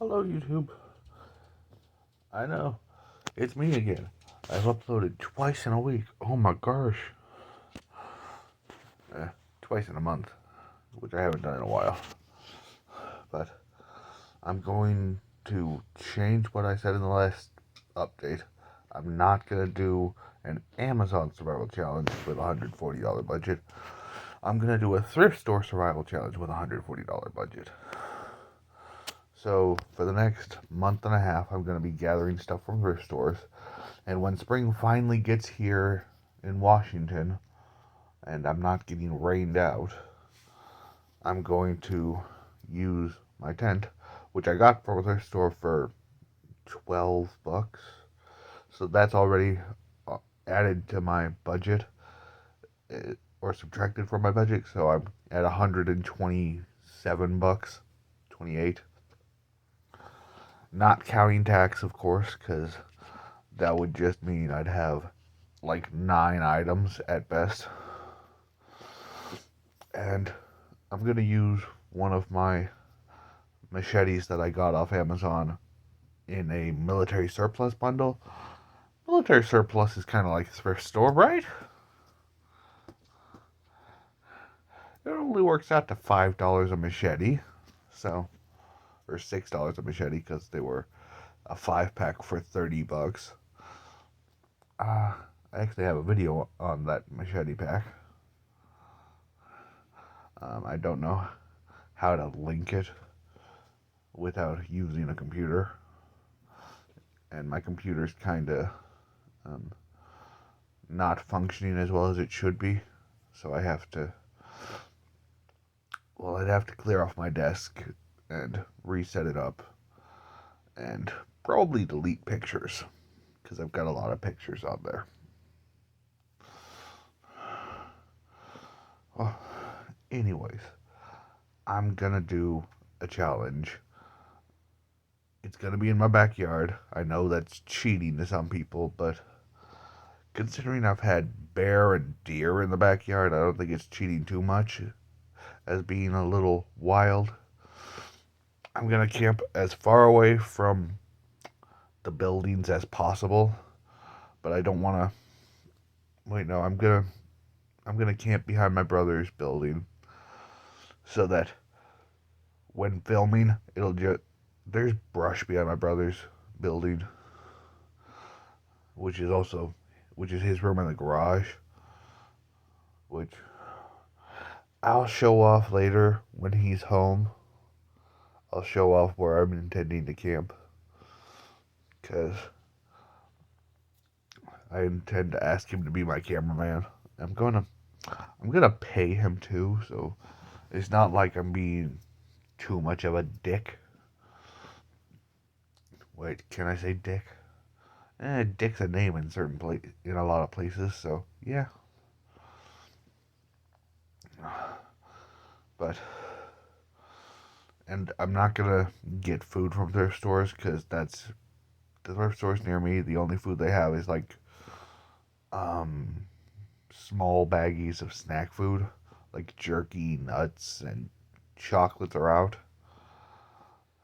Hello, YouTube. I know, it's me again. I've uploaded twice in a week. Oh my gosh. Twice in a month, which I haven't done in a while. But I'm going to change what I said in the last update. I'm not going to do an Amazon survival challenge with a $140 budget. I'm going to do a thrift store survival challenge with a $140 budget. So for the next month and a half, I'm going to be gathering stuff from thrift stores. And when spring finally gets here in Washington, and I'm not getting rained out, I'm going to use my tent, which I got from a thrift store for $12. So that's already added to my budget, or subtracted from my budget. So I'm at $127, 28. Not counting tax, of course, because that would just mean I'd have like 9 items at best. And I'm going to use one of my machetes that I got off Amazon in a military surplus bundle. Military surplus is kind of like a thrift store, right? It only works out to $5 a machete, so, or $6 a machete because they were a 5-pack for $30. I actually have a video on that machete pack. I don't know how to link it without using a computer, and my computer's kind of not functioning as well as it should be, so I'd have to clear off my desk and reset it up, and probably delete pictures, because I've got a lot of pictures on there. Well, anyways, I'm gonna do a challenge. It's gonna be in my backyard. I know that's cheating to some people, but considering I've had bear and deer in the backyard, I don't think it's cheating too much as being a little wild. I'm gonna camp as far away from the buildings as possible, but I don't want to. Wait, no, I'm gonna camp behind my brother's building, so that when filming, it'll just there's brush behind my brother's building, which is his room in the garage, which I'll show off later when he's home. I'll show off where I'm intending to camp, because I intend to ask him to be my cameraman. I'm gonna pay him too, so it's not like I'm being too much of a dick. Wait, can I say dick? Dick's a name in a lot of places, so yeah. But and I'm not gonna get food from thrift stores, because that's the thrift stores near me. The only food they have is like small baggies of snack food, like jerky, nuts, and chocolates are out.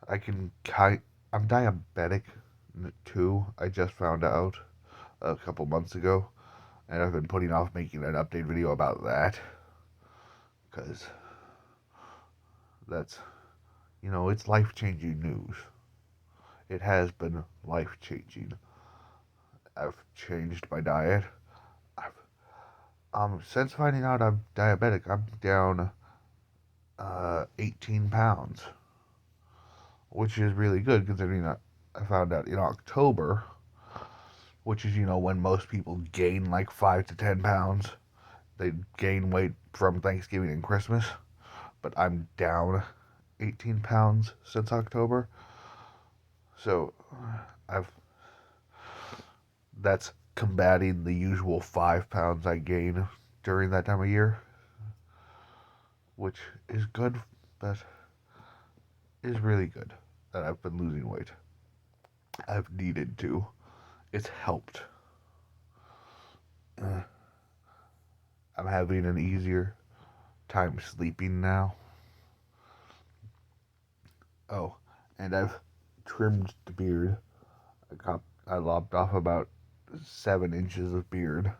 I can I'm diabetic too. I just found out a couple months ago, and I've been putting off making an update video about that, because that's, it's life-changing news. It has been life-changing. I've changed my diet. Since finding out I'm diabetic, I'm down 18 pounds, which is really good considering that I found out in October, which is, when most people gain like 5 to 10 pounds. They gain weight from Thanksgiving and Christmas, but I'm down 18 pounds since October. So I've that's combating the usual 5 pounds I gain during that time of year, which is good, but is really good that I've been losing weight. I've needed to. It's helped. I'm having an easier time sleeping now. Oh, and I've trimmed the beard. I lopped off about 7 inches of beard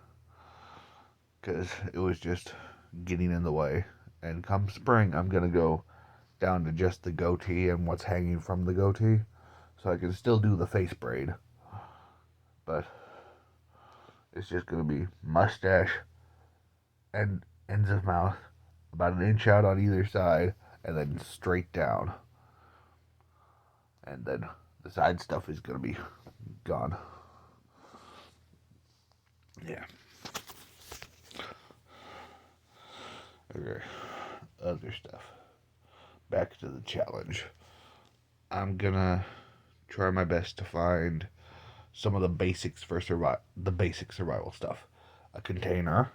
because it was just getting in the way. And come spring, I'm gonna go down to just the goatee and what's hanging from the goatee, so I can still do the face braid. But it's just gonna be mustache and ends of mouth, about an inch out on either side, and then straight down. And then the side stuff is gonna be gone. Yeah. Okay. Other stuff. Back to the challenge. I'm gonna try my best to find some of the basics for the basic survival stuff. A container,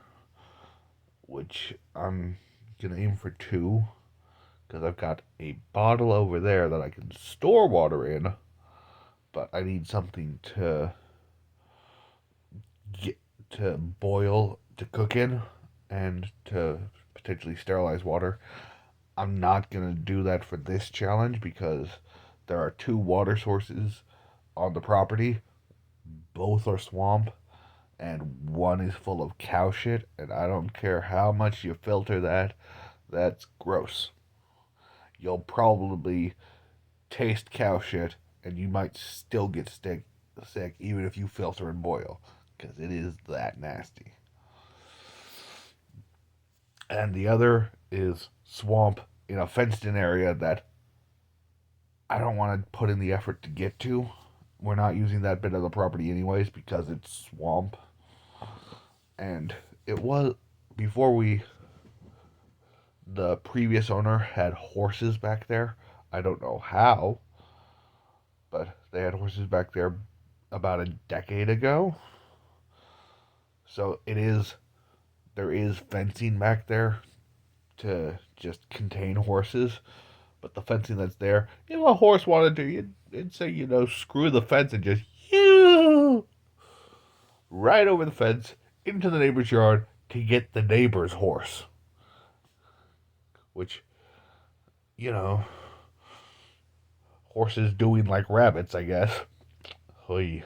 which I'm gonna aim for 2, because I've got a bottle over there that I can store water in, but I need something to boil, to cook in, and to potentially sterilize water. I'm not gonna do that for this challenge because there are 2 water sources on the property. Both are swamp, and one is full of cow shit, and I don't care how much you filter that, that's gross. You'll probably taste cow shit, and you might still get sick even if you filter and boil, because it is that nasty. And the other is swamp in a fenced-in area that I don't want to put in the effort to get to. We're not using that bit of the property anyways because it's swamp. And it was before the previous owner had horses back there. I don't know how, but they had horses back there about a decade ago. So there is fencing back there to just contain horses. But the fencing that's there, if a horse wanted to, it'd say, screw the fence and just right over the fence into the neighbor's yard to get the neighbor's horse. Which, you know, horses doing like rabbits, I guess. Which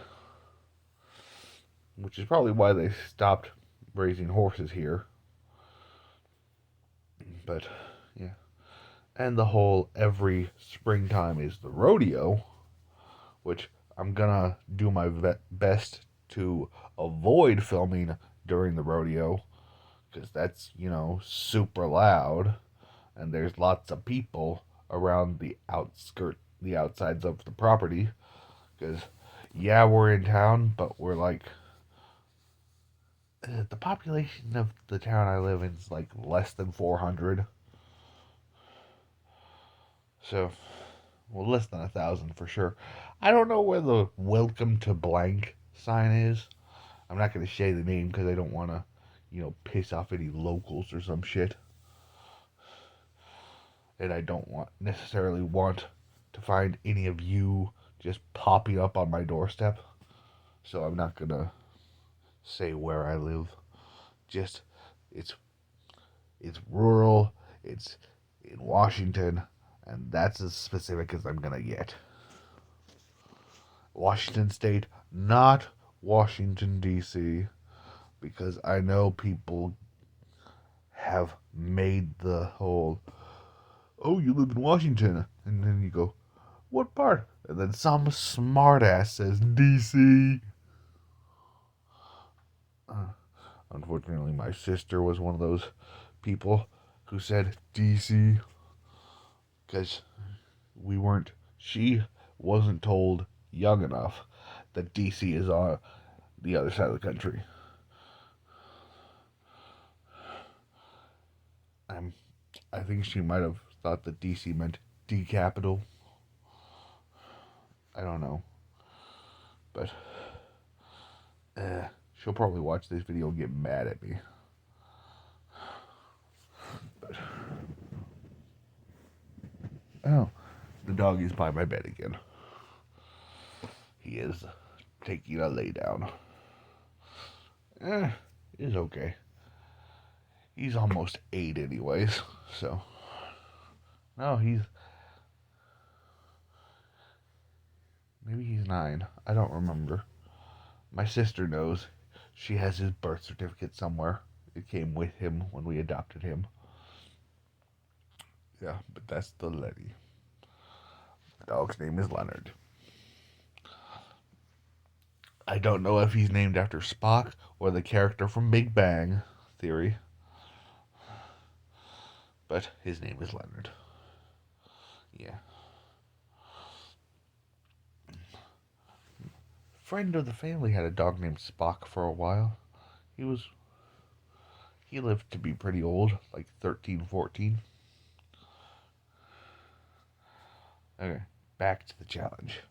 is probably why they stopped raising horses here. But, yeah. And the whole every springtime is the rodeo, which I'm gonna do my best to avoid filming during the rodeo, because that's, super loud, and there's lots of people around the outsides of the property, because, yeah, we're in town, but we're like, the population of the town I live in is like less than 400, so, well, less than 1,000 for sure. I don't know where the welcome to blank sign is. I'm not going to say the name because I don't want to, piss off any locals or some shit. And I don't necessarily want to find any of you just popping up on my doorstep. So I'm not going to say where I live. Just, it's rural, it's in Washington, and that's as specific as I'm going to get. Washington State, not Washington, D.C., because I know people have made the whole, oh, you live in Washington, and then you go, what part? And then some smartass says D.C. Unfortunately, my sister was one of those people who said D.C. because she wasn't told young enough that D.C. is on the other side of the country. I think she might have thought that D.C. meant D capital. I don't know. But she'll probably watch this video and get mad at me. But oh, the dog is by my bed again. He is taking a lay down. It's okay. He's almost 8 anyways, so no, Maybe he's 9. I don't remember. My sister knows. She has his birth certificate somewhere. It came with him when we adopted him. Yeah, but that's the Lenny. The dog's name is Leonard. I don't know if he's named after Spock or the character from Big Bang Theory, but his name is Leonard. Yeah. Friend of the family had a dog named Spock for a while. He lived to be pretty old, like 13, 14. Okay, back to the challenge.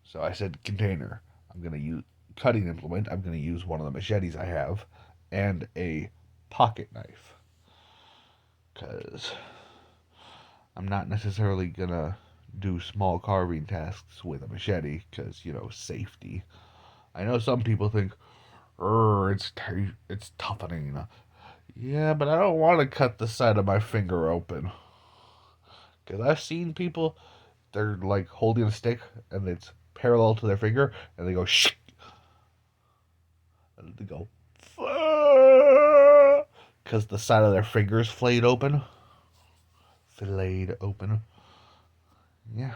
So I said container. I'm going to use cutting implement. I'm going to use one of the machetes I have and a pocket knife. Because I'm not necessarily going to do small carving tasks with a machete because, safety. I know some people think, it's toughening. Yeah, but I don't want to cut the side of my finger open. Because I've seen people, they're like holding a stick and it's parallel to their finger and they go, shh. And they go, because the side of their fingers flayed open. Filleted open. Yeah.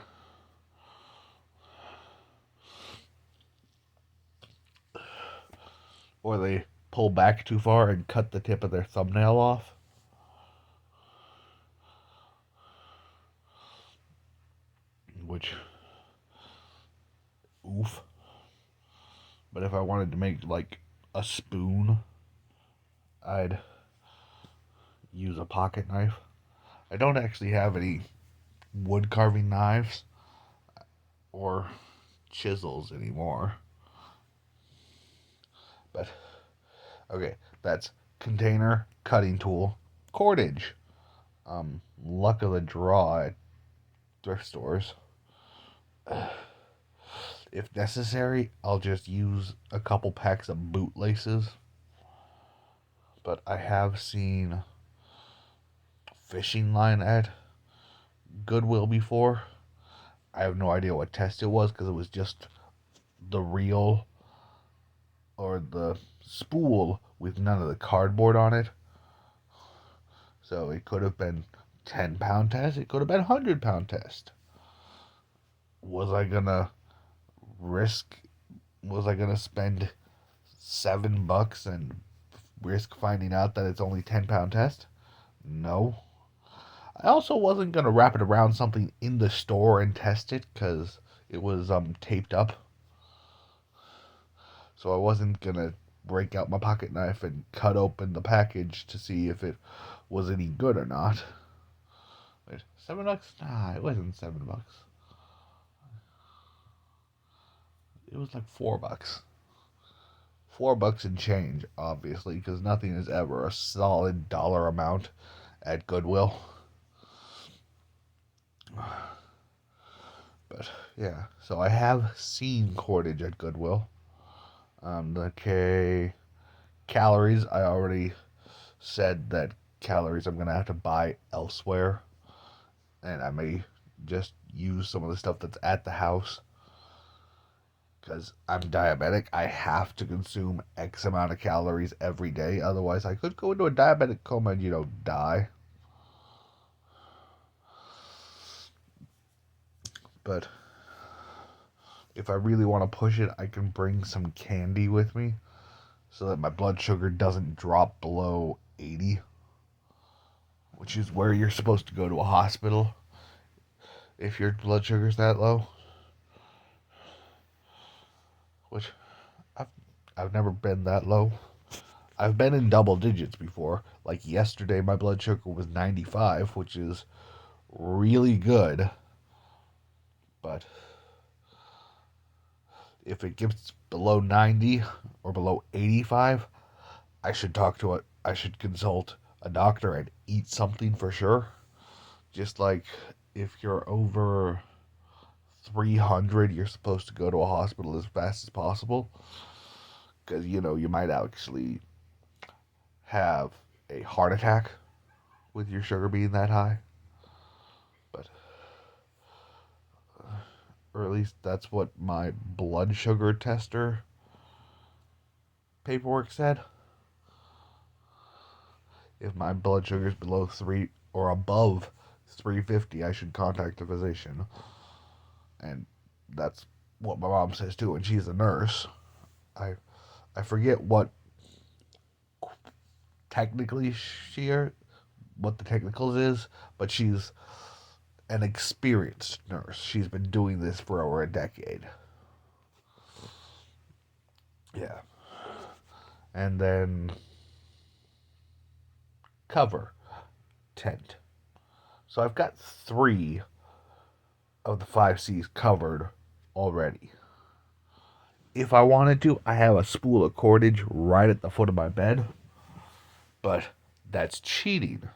Or they pull back too far and cut the tip of their thumbnail off. Which, oof. But if I wanted to make like a spoon, I'd use a pocket knife. I don't actually have any wood carving knives or chisels anymore. But, okay, that's container, cutting tool, cordage. Luck of the draw at thrift stores. If necessary, I'll just use a couple packs of bootlaces. But I have seen fishing line at Goodwill before. I have no idea what test it was because it was just the reel or the spool with none of the cardboard on it. So it could have been 10-pound test. It could have been 100-pound test. Was I gonna risk? Was I gonna spend $7 and risk finding out that it's only 10-pound test? No. I also wasn't gonna wrap it around something in the store and test it because it was taped up. So I wasn't gonna break out my pocket knife and cut open the package to see if it was any good or not. Wait, $7? Nah, it wasn't $7. It was like $4. $4 and change, obviously, because nothing is ever a solid dollar amount at Goodwill. But yeah, so I have seen cordage at Goodwill. Okay, calories. I already said that calories I'm gonna have to buy elsewhere, and I may just use some of the stuff that's at the house because I'm diabetic. I have to consume X amount of calories every day. Otherwise, I could go into a diabetic coma and, die. But if I really want to push it, I can bring some candy with me so that my blood sugar doesn't drop below 80, which is where you're supposed to go to a hospital if your blood sugar's that low. Which I've, I've never been that low. I've been in double digits before. Like yesterday, my blood sugar was 95, which is really good. But if it gets below 90 or below 85, I should consult a doctor and eat something for sure. Just like if you're over 300, you're supposed to go to a hospital as fast as possible. Because, you might actually have a heart attack with your sugar being that high. But or at least that's what my blood sugar tester paperwork said. If my blood sugar is below 3 or above 350, I should contact a physician. And that's what my mom says too, and she's a nurse. I I forget what technically what the technicals is, but she's an experienced nurse. She's been doing this for over a decade. Yeah. And then cover tent. So I've got 3 of the 5Cs covered already. If I wanted to, I have a spool of cordage right at the foot of my bed, but that's cheating.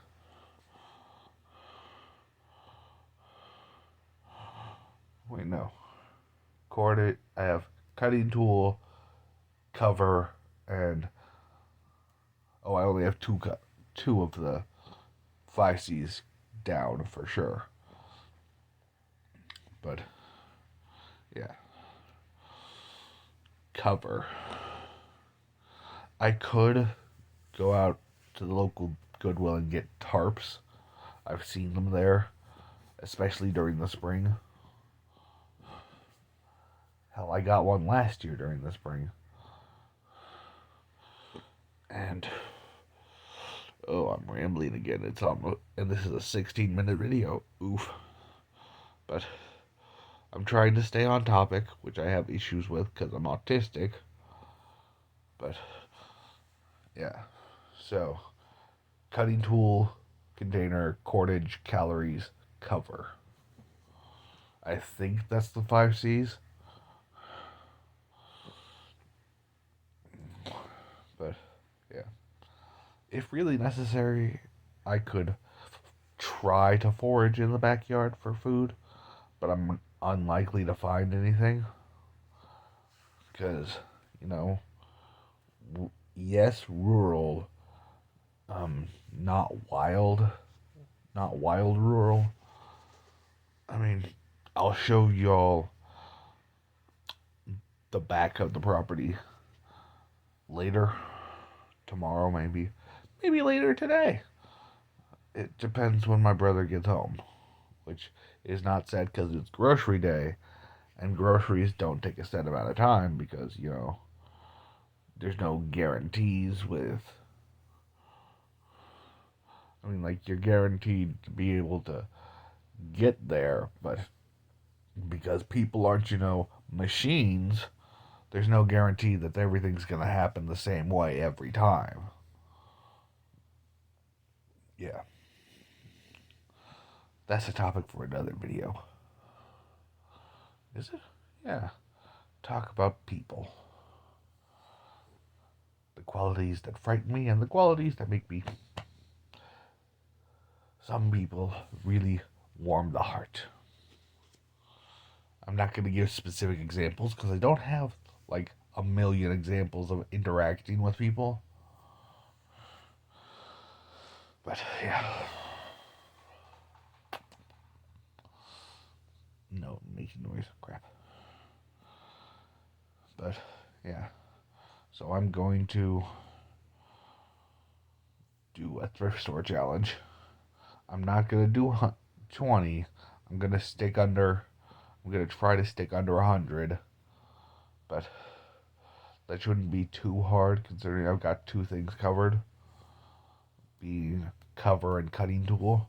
Wait, no. Cordage, I have cutting tool, cover, and I only have two of the 5Cs down for sure. But yeah. Cover. I could go out to the local Goodwill and get tarps. I've seen them there, especially during the spring. Hell, I got one last year during the spring. And I'm rambling again. And this is a 16-minute video. Oof. But I'm trying to stay on topic, which I have issues with because I'm autistic. But yeah. So, cutting tool, container, cordage, calories, cover. I think that's the 5Cs. But yeah. If really necessary, I could try to forage in the backyard for food, but I'm unlikely to find anything. Because, yes, rural, not wild, not wild rural. I mean, I'll show y'all the back of the property later, tomorrow maybe later today. It depends when my brother gets home, which is not said because it's grocery day, and groceries don't take a set amount of time because, there's no guarantees with. I mean, like, you're guaranteed to be able to get there, but because people aren't, machines, there's no guarantee that everything's going to happen the same way every time. Yeah. That's a topic for another video. Is it? Yeah. Talk about people. The qualities that frighten me and the qualities that make me. Some people really warm the heart. I'm not going to give specific examples because I don't have like a million examples of interacting with people. But yeah. No, making noise. Crap. But yeah. So I'm going to do a thrift store challenge. I'm not going to do 20. I'm going to try to stick under 100. But that shouldn't be too hard considering I've got 2 things covered. Being cover and cutting tool.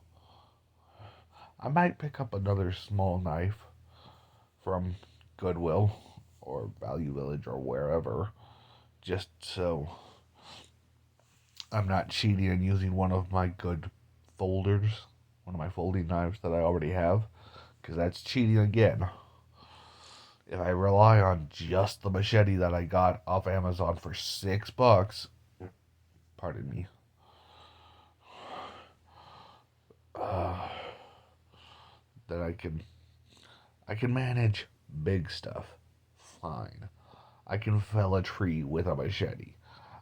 I might pick up another small knife from Goodwill or Value Village or wherever, just so I'm not cheating and using one of my good folders, one of my folding knives that I already have, because that's cheating again. If I rely on just the machete that I got off Amazon for $6, pardon me, then I can manage big stuff fine. I can fell a tree with a machete.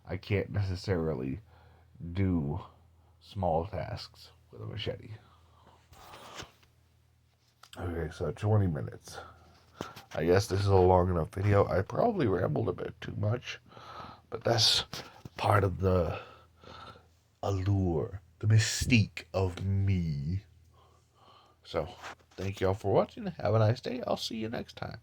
I can't necessarily do small tasks with a machete. Okay, so 20 minutes. I guess this is a long enough video. I probably rambled a bit too much, but that's part of the allure, the mystique of me. So, thank y'all for watching. Have a nice day. I'll see you next time.